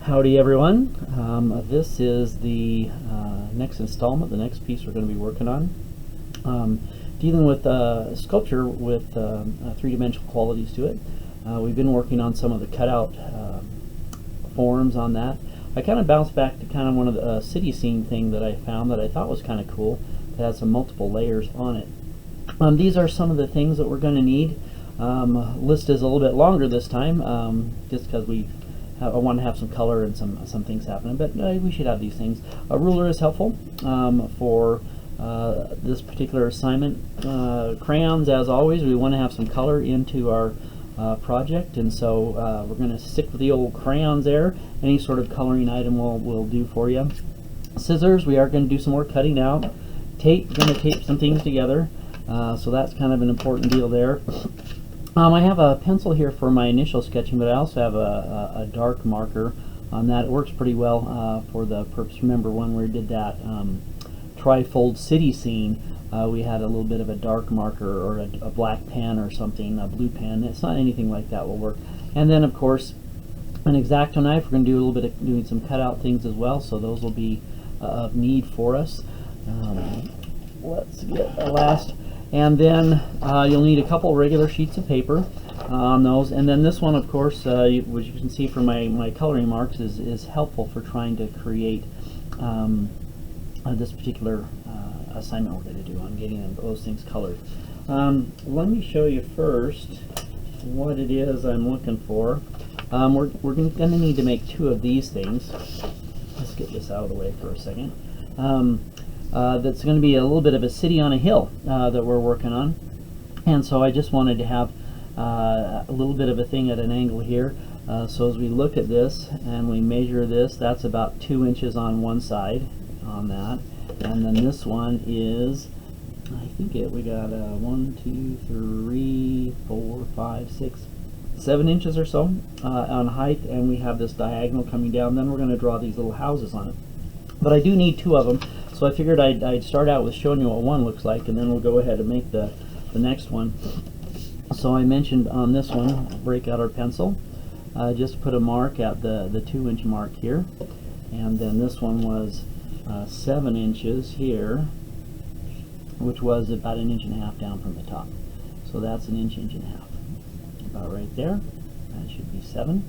Howdy everyone. This is the next installment, the next piece we're going to be working on. Dealing with sculpture with three-dimensional qualities to it. We've been working on some of the cutout forms on that. I kind of bounced back to kind of one of the city scene thing that I found that I thought was kind of cool. It has some multiple layers on it. These are some of the things that we're going to need. List is a little bit longer this time, just because I want to have some color and some things happening, but we should have these things. A ruler is helpful for this particular assignment. Crayons, as always, we want to have some color into our project, and so we're going to stick with the old crayons there. Any sort of coloring item will do for you. Scissors, we are going to do some more cutting out. Tape, we're going to tape some things together, so that's kind of an important deal there. I have a pencil here for my initial sketching, but I also have a dark marker on that. It works pretty well for the purpose. Remember when we did that trifold city scene, we had a little bit of a dark marker or a black pen or something, a blue pen. It's not anything like that will work. And then of course an X-Acto knife. We're going to do a little bit of doing some cutout things as well, so those will be of need for us. Let's get the last. And then you'll need a couple regular sheets of paper on those. And then this one, of course, which you can see from my coloring marks, is helpful for trying to create this particular assignment we're going to do on getting those things colored. Let me show you first what it is I'm looking for. We're going to need to make two of these things. Let's get this out of the way for a second. That's going to be a little bit of a city on a hill that we're working on, and so I just wanted to have a little bit of a thing at an angle here. So as we look at this and we measure this, that's about 2 inches on one side on that, and then this one is, I think we got 1, 2, 3, 4, 5, 6, 7 inches or so on height, and we have this diagonal coming down. Then we're going to draw these little houses on it, but I do need two of them. So I figured I'd start out with showing you what one looks like, and then we'll go ahead and make the next one. So I mentioned on this one, break out our pencil, just put a mark at the 2-inch mark here, and then this one was 7 inches here, which was about 1.5 inches down from the top. So that's 1 inch, 1.5 inches, about right there. That should be 7.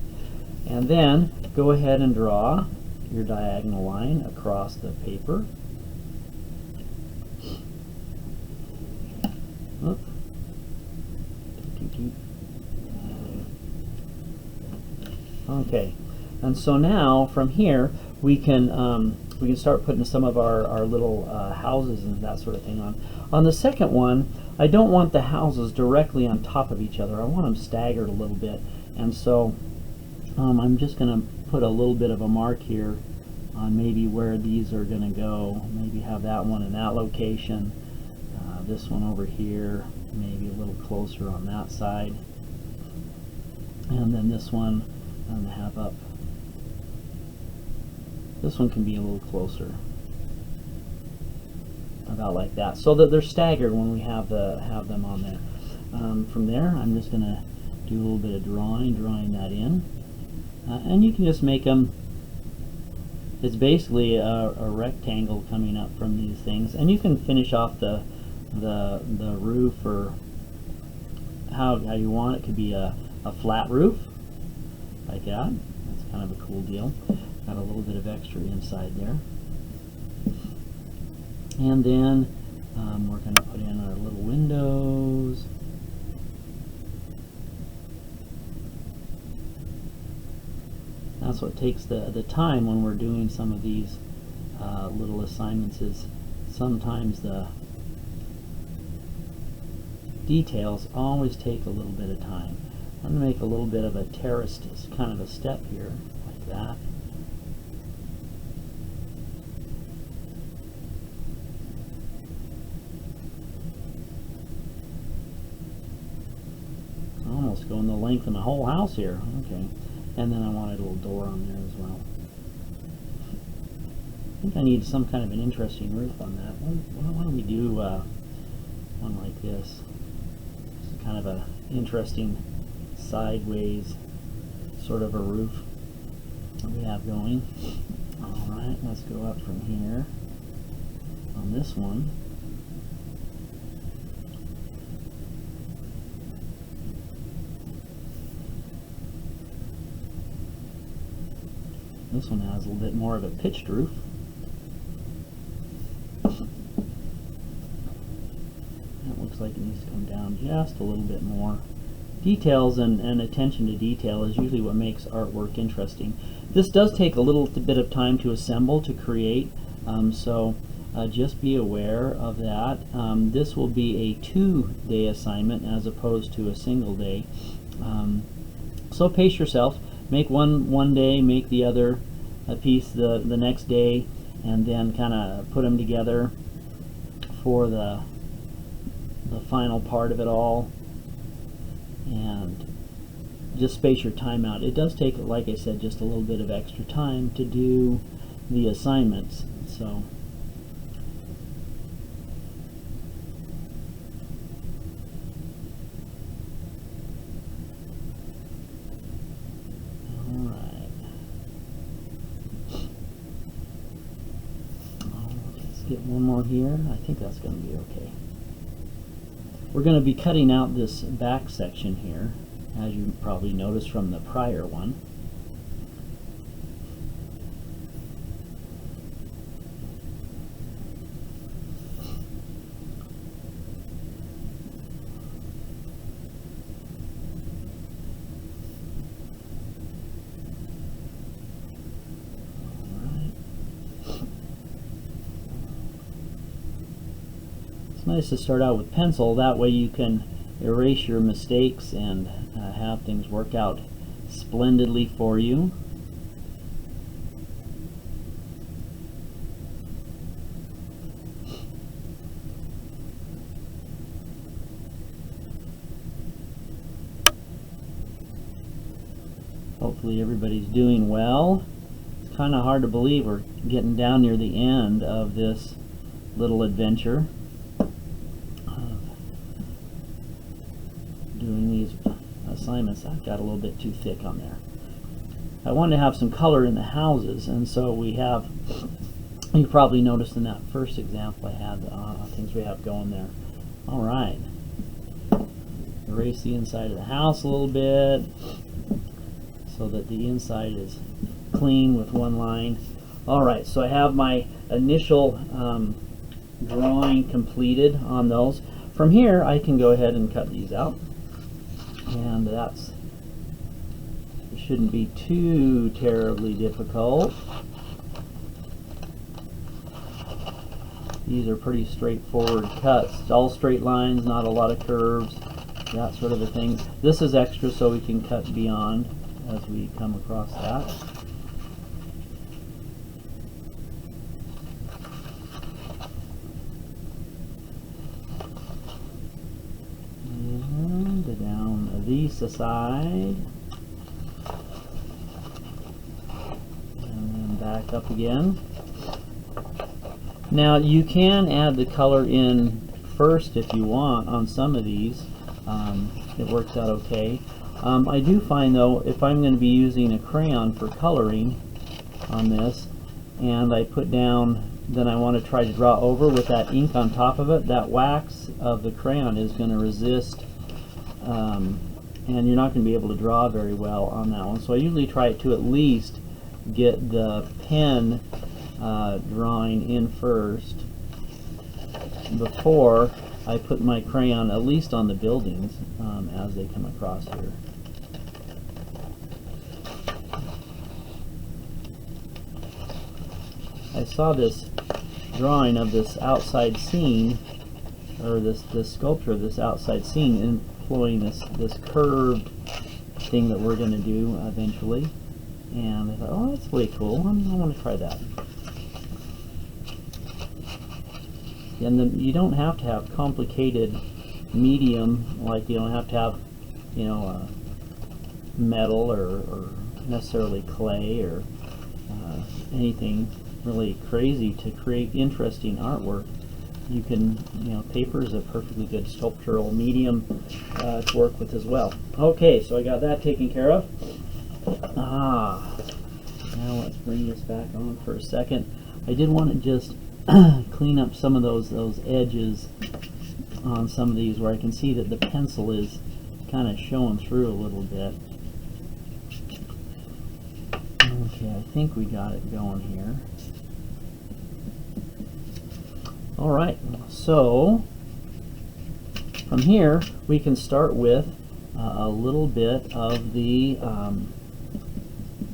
And then go ahead and draw your diagonal line across the paper. Okay, and so now from here we can start putting some of our little houses and that sort of thing on. On the second one, I don't want the houses directly on top of each other. I want them staggered a little bit, and so I'm just going to put a little bit of a mark here on maybe where these are going to go. Maybe have that one in that location, this one over here, maybe a little closer on that side, and then this one I'm going to have up. This one can be a little closer, about like that, so that they're staggered when we have them on there. From there, I'm just going to do a little bit of drawing that in, and you can just make them. It's basically a rectangle coming up from these things, and you can finish off the roof or how you want it. Could be a flat roof like that. That's kind of a cool deal. Got a little bit of extra inside there, and then we're going to put in our little windows. That's what takes the time when we're doing some of these little assignments, is sometimes the details always take a little bit of time. I'm going to make a little bit of a terraced kind of a step here, like that. Almost going the length of my whole house here. Okay. And then I wanted a little door on there as well. I think I need some kind of an interesting roof on that. Why don't we do one like this? It's kind of a interesting sideways sort of a roof. that we have going. Alright, let's go up from here on this one. This one has a little bit more of a pitched roof. That looks like it needs to come down just a little bit more. Details and attention to detail is usually what makes artwork interesting. This does take a little bit of time to assemble, to create, so just be aware of that. This will be a 2-day assignment as opposed to a single day. So pace yourself. Make one day, make the other piece the next day, and then kind of put them together for the final part of it all. And just space your time out. It does take, like I said, just a little bit of extra time to do the assignments. So get one more here. I think that's going to be okay. We're going to be cutting out this back section here, as you probably noticed from the prior one. Nice to start out with pencil, that way you can erase your mistakes and have things work out splendidly for you. Hopefully everybody's doing well. It's kind of hard to believe we're getting down near the end of this little adventure. Doing these assignments. I've got a little bit too thick on there. I wanted to have some color in the houses, and so we have, you probably noticed in that first example I had things we have going there. Alright, erase the inside of the house a little bit so that the inside is clean with one line. Alright, so I have my initial drawing completed on those. From here I can go ahead and cut these out. And it shouldn't be too terribly difficult. These are pretty straightforward cuts. All straight lines, not a lot of curves, that sort of a thing. This is extra so we can cut beyond as we come across that. These aside, and then back up again. Now you can add the color in first if you want on some of these. It works out okay. I do find though, if I'm going to be using a crayon for coloring on this, and I put down, then I want to try to draw over with that ink on top of it, that wax of the crayon is going to resist and you're not going to be able to draw very well on that one. So I usually try to at least get the pen drawing in first before I put my crayon at least on the buildings as they come across here. I saw this drawing of this outside scene, or this sculpture of this outside scene, employing this curved thing that we're going to do eventually, and I thought, oh, that's way cool. I want to try that. And then you don't have to have complicated medium, like you don't have to have, you know, metal or necessarily clay or anything really crazy to create interesting artwork. You can, you know, paper is a perfectly good sculptural medium to work with as well. Okay, so I got that taken care of. Now let's bring this back on for a second. I did want to just clean up some of those edges on some of these where I can see that the pencil is kind of showing through a little bit. Okay, I think we got it going here. Alright, so from here we can start with a little bit of the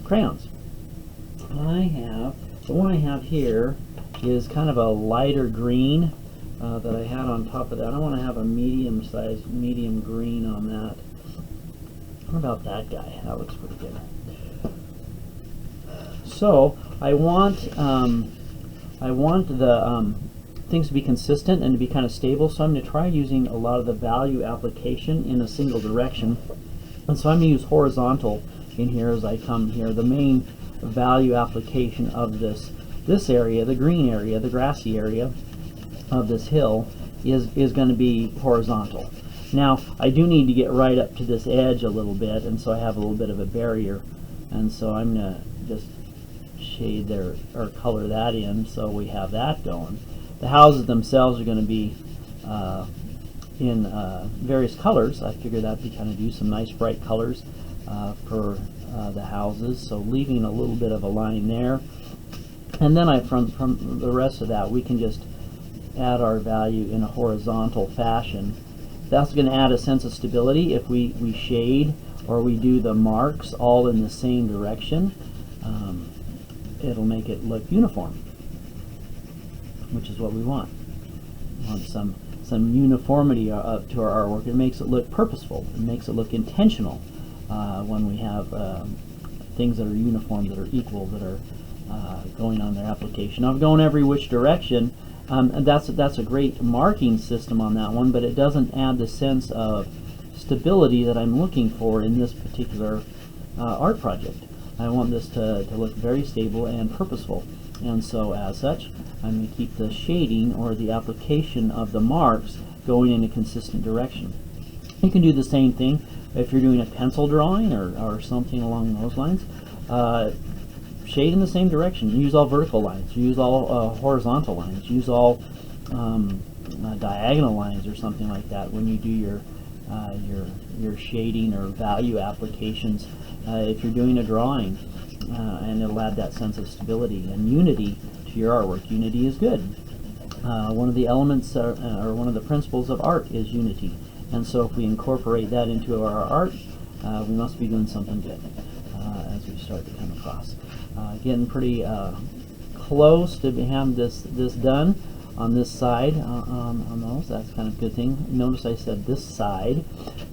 crayons. The one I have here is kind of a lighter green that I had on top of that. I want to have a medium green on that. What about that guy? That looks pretty good. So I want the things to be consistent and to be kind of stable, so I'm going to try using a lot of the value application in a single direction. And so I'm going to use horizontal in here as I come here. The main value application of this area, the green area, the grassy area of this hill is going to be horizontal. Now I do need to get right up to this edge a little bit, and so I have a little bit of a barrier, and so I'm going to just shade there or color that in so we have that going. The houses themselves are going to be in various colors. I figured that'd be kind of do some nice bright colors for the houses, so leaving a little bit of a line there, and then from the rest of that we can just add our value in a horizontal fashion. That's going to add a sense of stability. If we shade or we do the marks all in the same direction, it'll make it look uniform, which is what we want. We want some uniformity to our artwork. It makes it look purposeful. It makes it look intentional when we have things that are uniform, that are equal, that are going on their application. Now, I'm going every which direction, and that's a great marking system on that one, but it doesn't add the sense of stability that I'm looking for in this particular art project. I want this to look very stable and purposeful, and so as such I'm going to keep the shading or the application of the marks going in a consistent direction. You can do the same thing if you're doing a pencil drawing or something along those lines. Shade in the same direction. Use all vertical lines, use all horizontal lines, use all diagonal lines or something like that when you do your shading or value applications if you're doing a drawing, and it'll add that sense of stability and unity to your artwork. Unity is good. One of the elements or one of the principles of art is unity, and so if we incorporate that into our art, we must be doing something good as we start to come across. Getting pretty close to having this done on this side on those. That's kind of a good thing. Notice I said this side.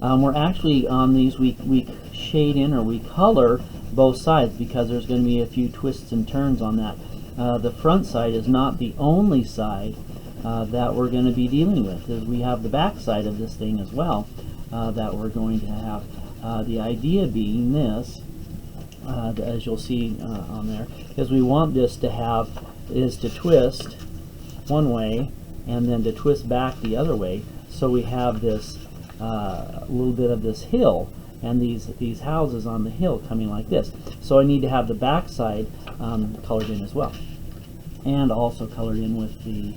We're actually on these, we shade in or we color both sides because there's going to be a few twists and turns on that. The front side is not the only side that we're going to be dealing with. We have the back side of this thing as well that we're going to have. The idea being this, as you'll see on there, is we want this to have is to twist one way and then to twist back the other way, so we have this little bit of this hill and these houses on the hill coming like this. So I need to have the back side colored in as well, and also colored in with the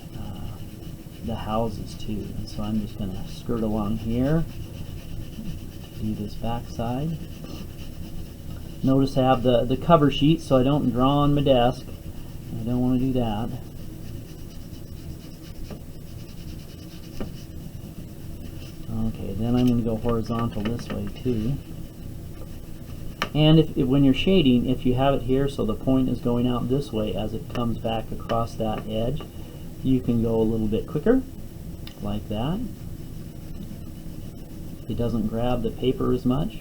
houses too. And so I'm just going to skirt along here, do this back side. Notice I have the cover sheet so I don't draw on my desk. I don't want to do that. Okay, then I'm going to go horizontal this way too. And if when you're shading, if you have it here so the point is going out this way as it comes back across that edge, you can go a little bit quicker, like that. It doesn't grab the paper as much.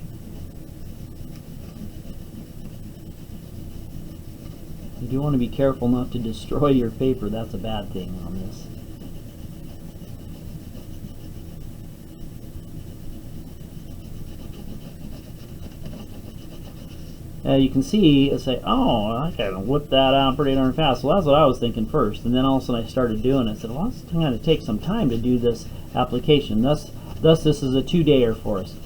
You do want to be careful not to destroy your paper. That's a bad thing on this. You can see and say, oh, I can whip that out pretty darn fast. Well, that's what I was thinking first, and then all of a sudden I started doing it. I said, well, it's going to take some time to do this application. Thus this is a 2-dayer for us,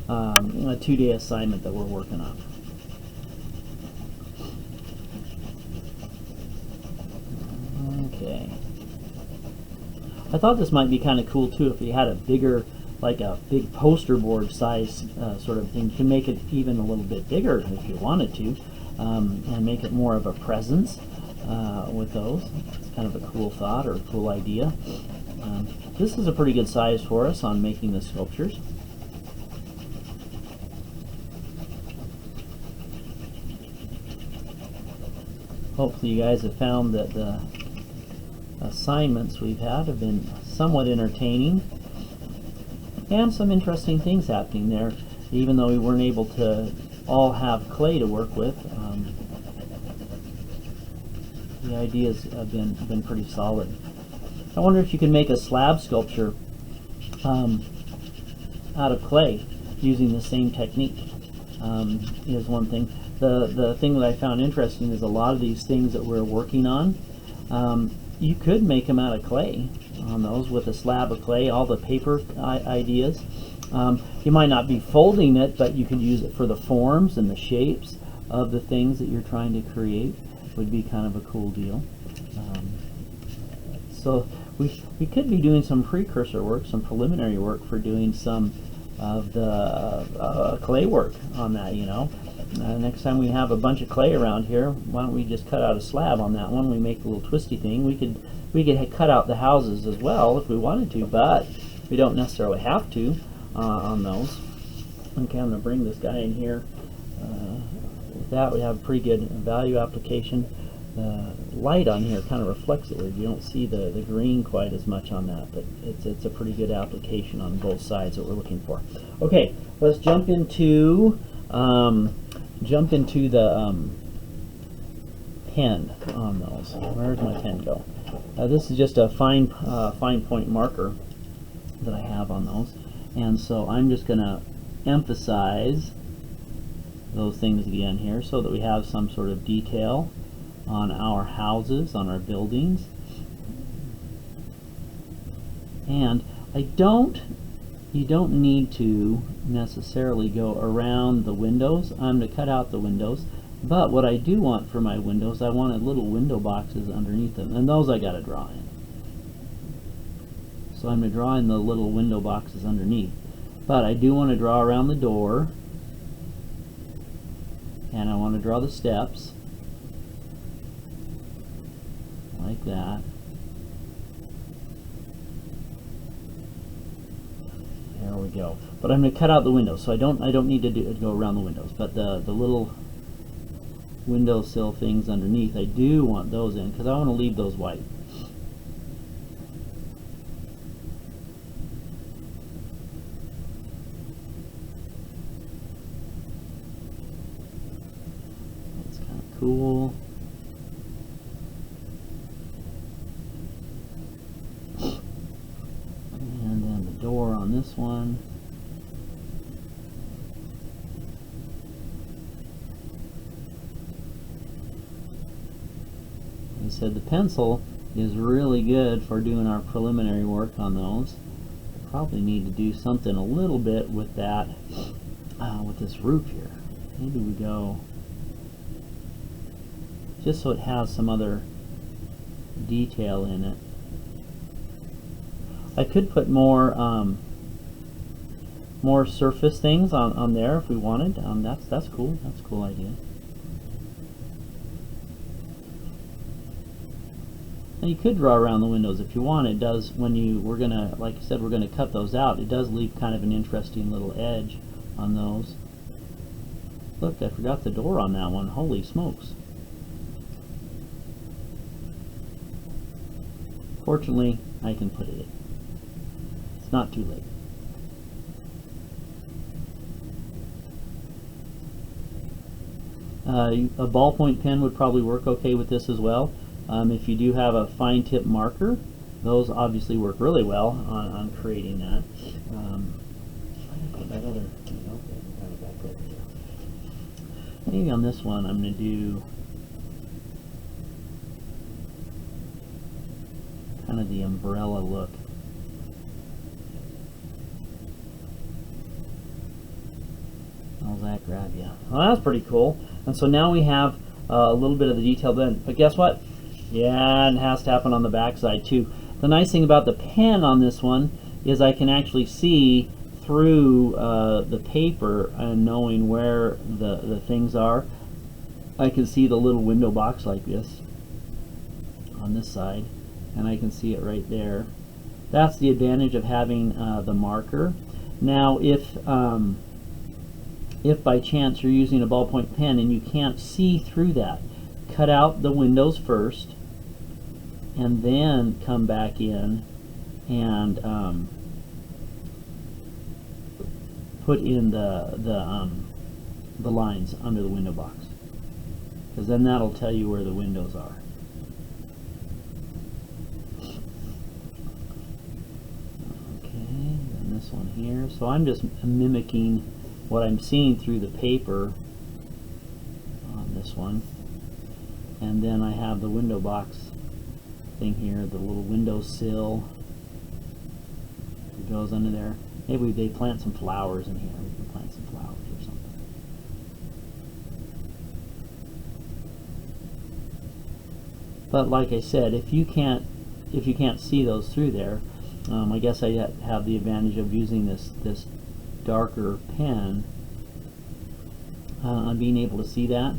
a 2-day assignment that we're working on. Okay. I thought this might be kind of cool too if you had a bigger, like a big poster board size sort of thing. You can make it even a little bit bigger if you wanted to, and make it more of a presence with those. It's kind of a cool thought or a cool idea. This is a pretty good size for us on making the sculptures. Hopefully you guys have found that the assignments we've had have been somewhat entertaining and some interesting things happening there, even though we weren't able to all have clay to work with. The ideas have been pretty solid. I wonder if you can make a slab sculpture out of clay using the same technique. Is one thing. The thing that I found interesting is a lot of these things that we're working on, you could make them out of clay on those with a slab of clay, all the paper ideas. You might not be folding it, but you could use it for the forms and the shapes of the things that you're trying to create. Would be kind of a cool deal. So we could be doing some precursor work, some preliminary work for doing some of the clay work on that, you know. Next time we have a bunch of clay around here, why don't we just cut out a slab on that one? We make a little twisty thing. We could cut out the houses as well if we wanted to, but we don't necessarily have to on those. Okay, I'm going to bring this guy in here. With that, we have a pretty good value application. The light on here kind of reflects it. You don't see the green quite as much on that, but it's a pretty good application on both sides that we're looking for. Okay, let's jump into the pen on those. Where's my pen go? This is just a fine point marker that I have on those, and so I'm just going to emphasize those things again here so that we have some sort of detail on our houses, on our buildings. And you don't need to necessarily go around the windows. I'm going to cut out the windows, but what I do want for my windows, I wanted little window boxes underneath them, and those I got to draw in. So I'm going to draw in the little window boxes underneath, but I do want to draw around the door, and I want to draw the steps like that. There we go. But I'm going to cut out the windows, so I don't need to go around the windows. But the little windowsill things underneath, I do want those in because I want to leave those white. That's kind of cool. Door on this one. Like I said, the pencil is really good for doing our preliminary work on those. Probably need to do something a little bit with that, with this roof here. Maybe we go just so it has some other detail in it. I could put more surface things on there if we wanted. That's cool. That's a cool idea. And you could draw around the windows if you want. It does when we're gonna, like I said, we're gonna cut those out. It does leave kind of an interesting little edge on those. Look, I forgot the door on that one. Holy smokes! Fortunately, I can put it in. Not too late. A ballpoint pen would probably work okay with this as well. If you do have a fine tip marker, those obviously work really well on creating that. That other, back over here. Maybe on this one I'm going to do kind of the umbrella look. How's that grab you? Well, that's pretty cool. And so now we have a little bit of the detail done. But guess what? Yeah, and it has to happen on the back side too. The nice thing about the pen on this one is I can actually see through the paper and knowing where the things are. I can see the little window box like this on this side, and I can see it right there. That's the advantage of having the marker. Now if by chance you're using a ballpoint pen and you can't see through that, cut out the windows first and then come back in and put in the lines under the window box, because then that'll tell you where the windows are. Okay, and this one here. So I'm just mimicking what I'm seeing through the paper on this one, and then I have the window box thing here, the little window sill that goes under there. Maybe they plant some flowers in here. We can plant some flowers or something. But like I said, if you can't see those through there, I guess I have the advantage of using this darker pen on being able to see that.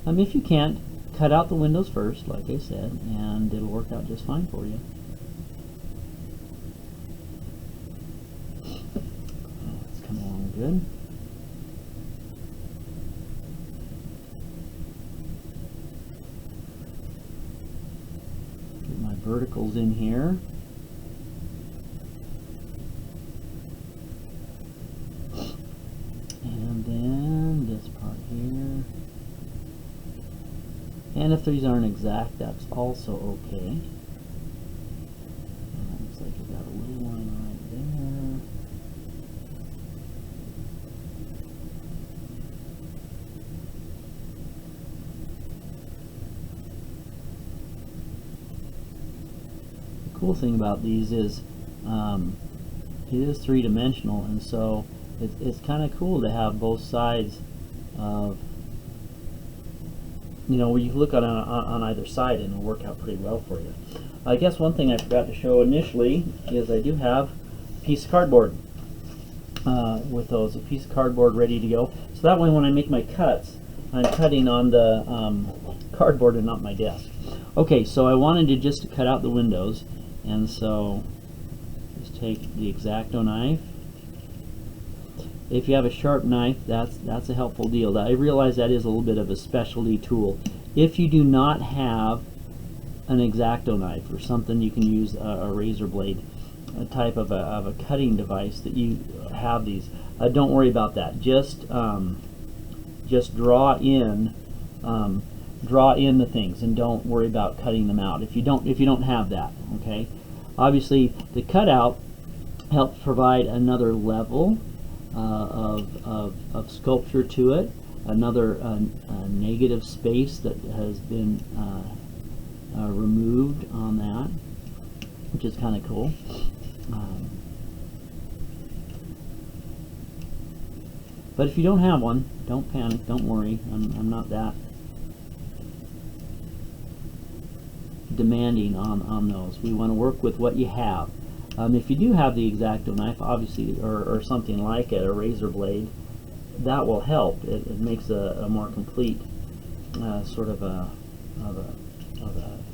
If you can't, cut out the windows first, like I said, and it'll work out just fine for you. It's coming along good. Get my verticals in here. And then this part here. And if these aren't exact, that's also okay. And it looks like I've got a little line right there. The cool thing about these is it is three-dimensional, and so it's kind of cool to have both sides of, you know, where you look on either side and it'll work out pretty well for you. I guess one thing I forgot to show initially is I do have a piece of cardboard with those, a piece of cardboard ready to go. So that way when I make my cuts, I'm cutting on the cardboard and not my desk. Okay, so I wanted to just cut out the windows, and so just take the X-Acto knife. If you have a sharp knife, that's a helpful deal. I realize that is a little bit of a specialty tool. If you do not have an X-Acto knife or something, you can use a razor blade, a type of a cutting device that you have these. Don't worry about that. Just draw in the things and don't worry about cutting them out if you don't have that. Okay. Obviously, the cutout helps provide another level of sculpture to it, another negative space that has been removed on that, which is kind of cool. But if you don't have one, don't panic, don't worry. I'm not that demanding on those. We want to work with what you have. If you do have the X-Acto knife, obviously, or something like it, a razor blade, that will help. It makes a more complete sort of a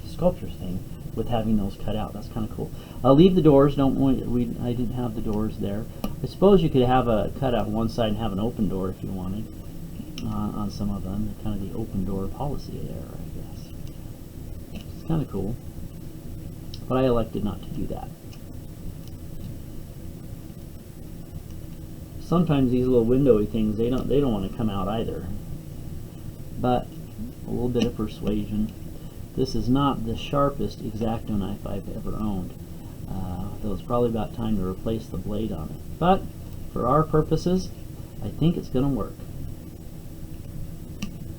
sculpture thing with having those cut out. That's kind of cool. I'll leave the doors. I didn't have the doors there. I suppose you could have a cut out one side and have an open door if you wanted on some of them. Kind of the open door policy there, I guess. It's kind of cool, but I elected not to do that. Sometimes these little windowy things, they don't want to come out either. But a little bit of persuasion. This is not the sharpest X-Acto knife I've ever owned. Though it's probably about time to replace the blade on it. But for our purposes, I think it's going to work.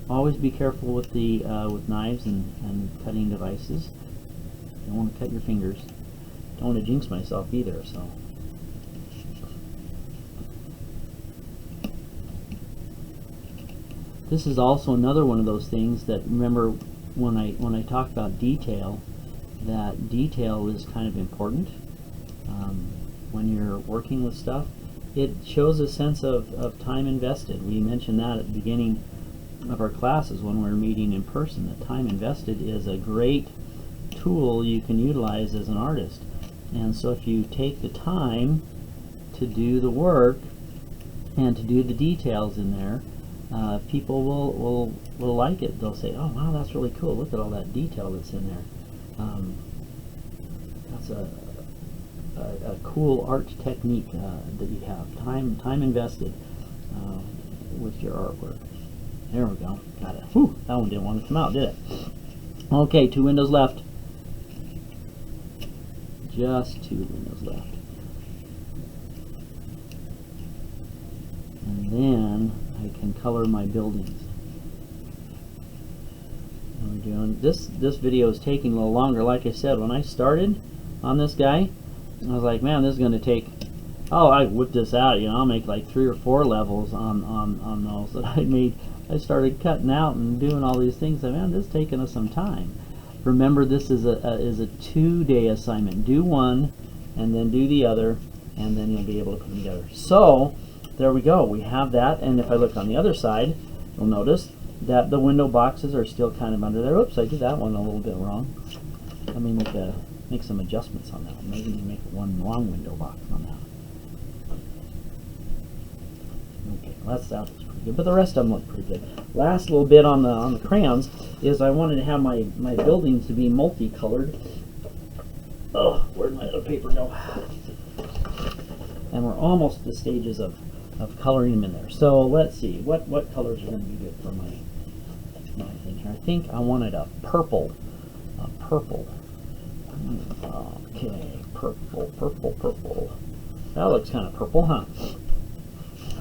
Always be careful with the with knives and cutting devices. You don't want to cut your fingers. Don't want to jinx myself either. So. This is also another one of those things that, remember, when I talk about detail, that detail is kind of important when you're working with stuff. It shows a sense of time invested. We mentioned that at the beginning of our classes when we're meeting in person. That time invested is a great tool you can utilize as an artist. And so if you take the time to do the work and to do the details in there, people will like it. They'll say, oh wow, that's really cool, look at all that detail that's in there. That's a cool art technique that you have. Time invested with your artwork. There we go, got it. Whew, that one didn't want to come out, did it? Okay, 2 windows left. Just 2 windows left. And then I can color my buildings. We're doing this video is taking a little longer. Like I said, when I started on this guy, I was like, man, this is going to take, oh, I whipped this out, you know, I'll make like 3 or 4 levels on those that I made. I started cutting out and doing all these things, and man, this is taking us some time. Remember, this is a 2-day assignment. Do one, and then do the other, and then you'll be able to put them together. So, there we go. We have that, and if I look on the other side, you'll notice that the window boxes are still kind of under there. Oops, I did that one a little bit wrong. Let me make some adjustments on that one. Maybe make one long window box on that. Okay, well, that looks pretty good, but the rest of them look pretty good. Last little bit on the crayons is I wanted to have my buildings to be multicolored. Oh, where'd my other paper go? And we're almost at the stages of coloring them in there. So let's see, what colors are going to be good for my thing here. I think I wanted a purple. Okay, purple. That looks kind of purple, huh?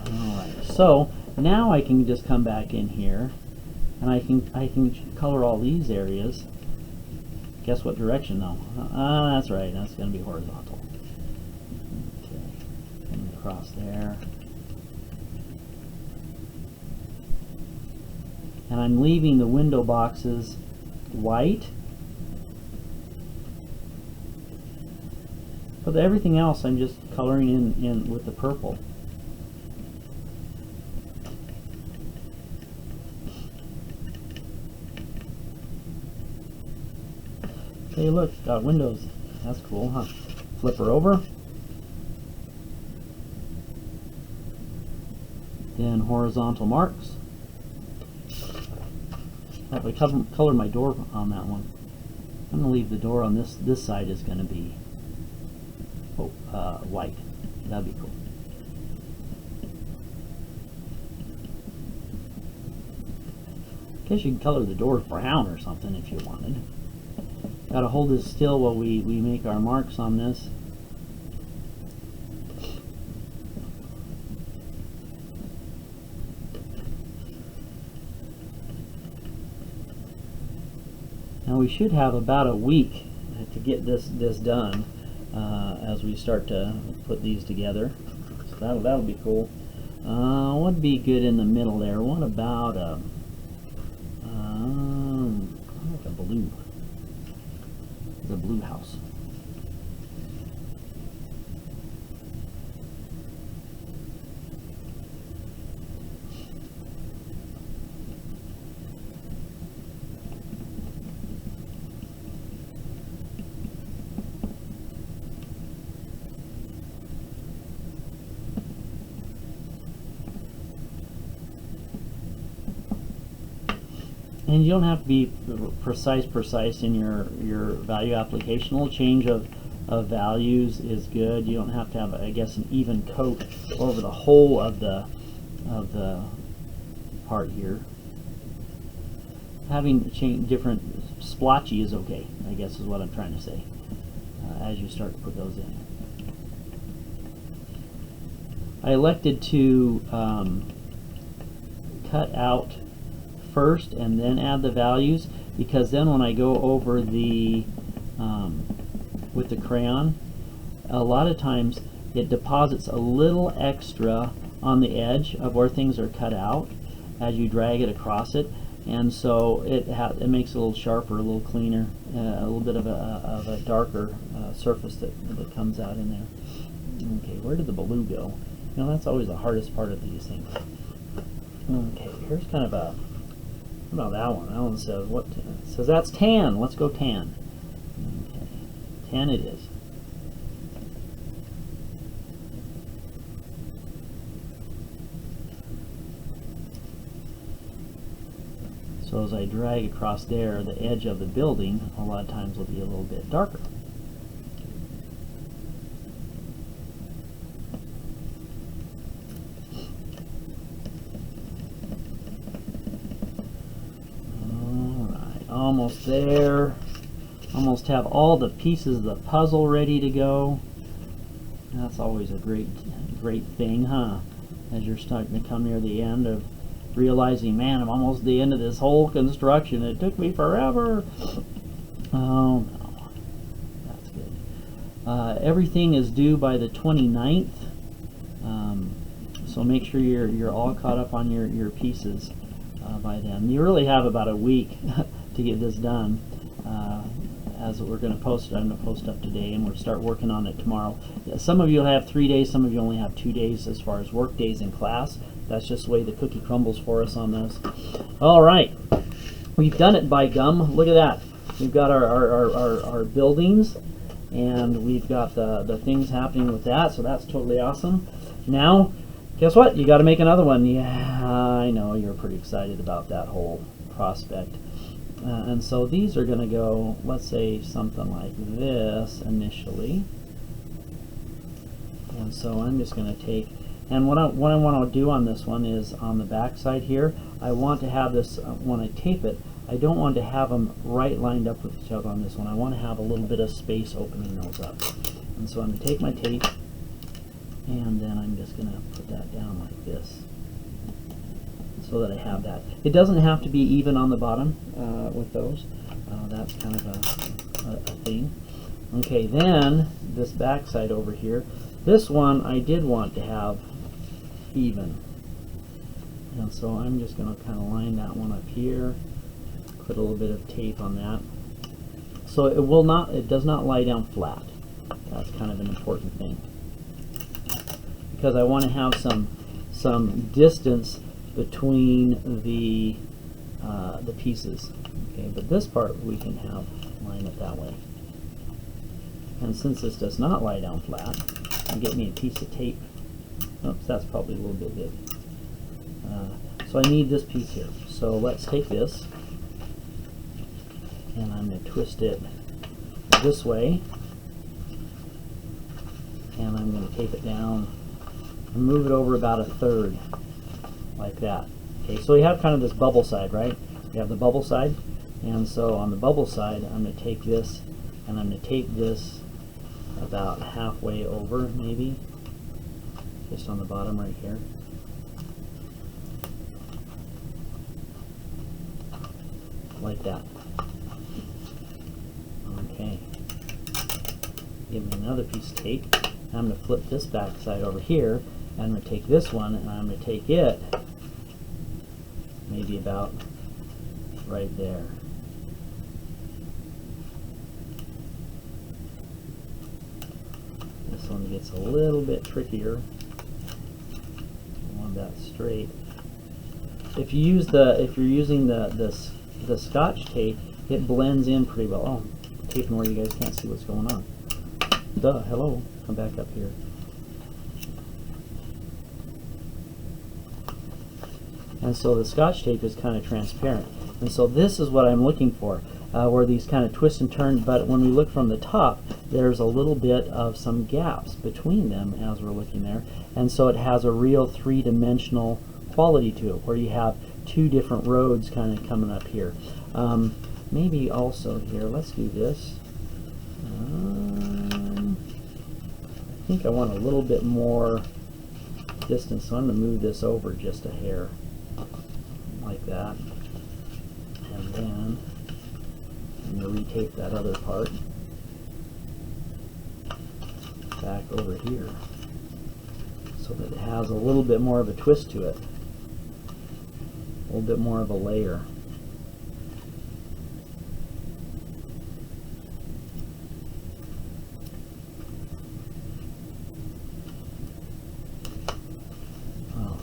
Alright, so now I can just come back in here and I can color all these areas. Guess what direction though? That's right, that's going to be horizontal. Okay, and across there. And I'm leaving the window boxes white. But everything else I'm just coloring in with the purple. Hey look, got windows. That's cool, huh? Flip her over. Then horizontal marks. If I color my door on that one, I'm going to leave the door on this side is going to be white. That'd be cool. Guess you can color the door brown or something if you wanted. Got to hold this still while we make our marks on this. Now we should have about a week to get this done as we start to put these together. So that'll be cool. What would be good in the middle there? What about like a blue? The blue house. And you don't have to be precise in your value application. A little change of values is good. You don't have to have, I guess, an even coat over the whole of the part here. Having different splotchy is okay, I guess is what I'm trying to say, as you start to put those in. I elected to cut out first and then add the values, because then when I go over the with the crayon, a lot of times it deposits a little extra on the edge of where things are cut out as you drag it across it, and so it makes it a little sharper, a little cleaner, a little bit of a darker surface that comes out in there. Okay, where did the blue go? You know, that's always the hardest part of these things. Okay, here's kind of a, how about that one? That one says what? It says that's tan. Let's go tan. Okay, tan it is. So as I drag across there, the edge of the building a lot of times will be a little bit darker. Alright, almost there. Almost have all the pieces of the puzzle ready to go. That's always a great thing, huh? As you're starting to come near the end of realizing, man, I'm almost at the end of this whole construction. It took me forever. Oh no, that's good. Everything is due by the 29th, so make sure you're all caught up on your pieces by then. You really have about a week to get this done. As we're going to post, I'm going to post up today, and we'll start working on it tomorrow. Some of you will have 3 days, some of you only have 2 days as far as work days in class. That's just the way the cookie crumbles for us on this. All right, we've done it, by gum. Look at that. We've got our buildings, and we've got the things happening with that, so that's totally awesome. Now, guess what? You got to make another one. Yeah, I know you're pretty excited about that whole prospect. And so these are going to go, let's say, something like this initially. And so I'm just going to take, and what I want to do on this one is on the back side here, I want to have this, when I tape it, I don't want to have them right lined up with each other on this one. I want to have a little bit of space opening those up. And so I'm going to take my tape, and then I'm just going to put that down like this, so that I have that. It doesn't have to be even on the bottom with those. That's kind of a thing. Okay, then this back side over here, this one I did want to have even. And so I'm just going to kind of line that one up here, put a little bit of tape on that. So it does not lie down flat. That's kind of an important thing, because I want to have some distance between the pieces. Okay, but this part we can have line it that way. And since this does not lie down flat, I'll get me a piece of tape. Oops, that's probably a little bit big. So I need this piece here. So let's take this, and I'm going to twist it this way, and I'm going to tape it down and move it over about a third, like that. Okay, so we have kind of this bubble side, right? We have the bubble side, and so on the bubble side, I'm going to take this and I'm going to tape this about halfway over, maybe, just on the bottom right here. Like that. Okay. Give me another piece of tape. I'm going to flip this back side over here, and I'm going to take this one and I'm going to take it maybe about right there. This one gets a little bit trickier. I want that straight. If you use if you're using the Scotch tape, it blends in pretty well. Oh, I'm taping where you guys can't see what's going on. Duh, hello. Come back up here. And so the Scotch tape is kind of transparent. And so this is what I'm looking for, where these kind of twist and turn, but when we look from the top, there's a little bit of some gaps between them as we're looking there. And so it has a real three-dimensional quality to it, where you have two different roads kind of coming up here. Maybe also here, let's do this. I think I want a little bit more distance, so I'm going to move this over just a hair, like that. And then I'm going to retape that other part back over here, so that it has a little bit more of a twist to it, a little bit more of a layer.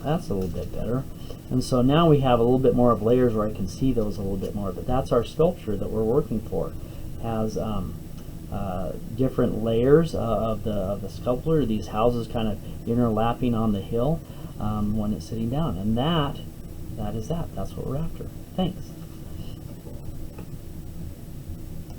That's a little bit better. And so now we have a little bit more of layers where I can see those a little bit more, but that's our sculpture that we're working for. Has different layers of the sculpture, these houses kind of interlapping on the hill when it's sitting down. And that's what we're after. Thanks.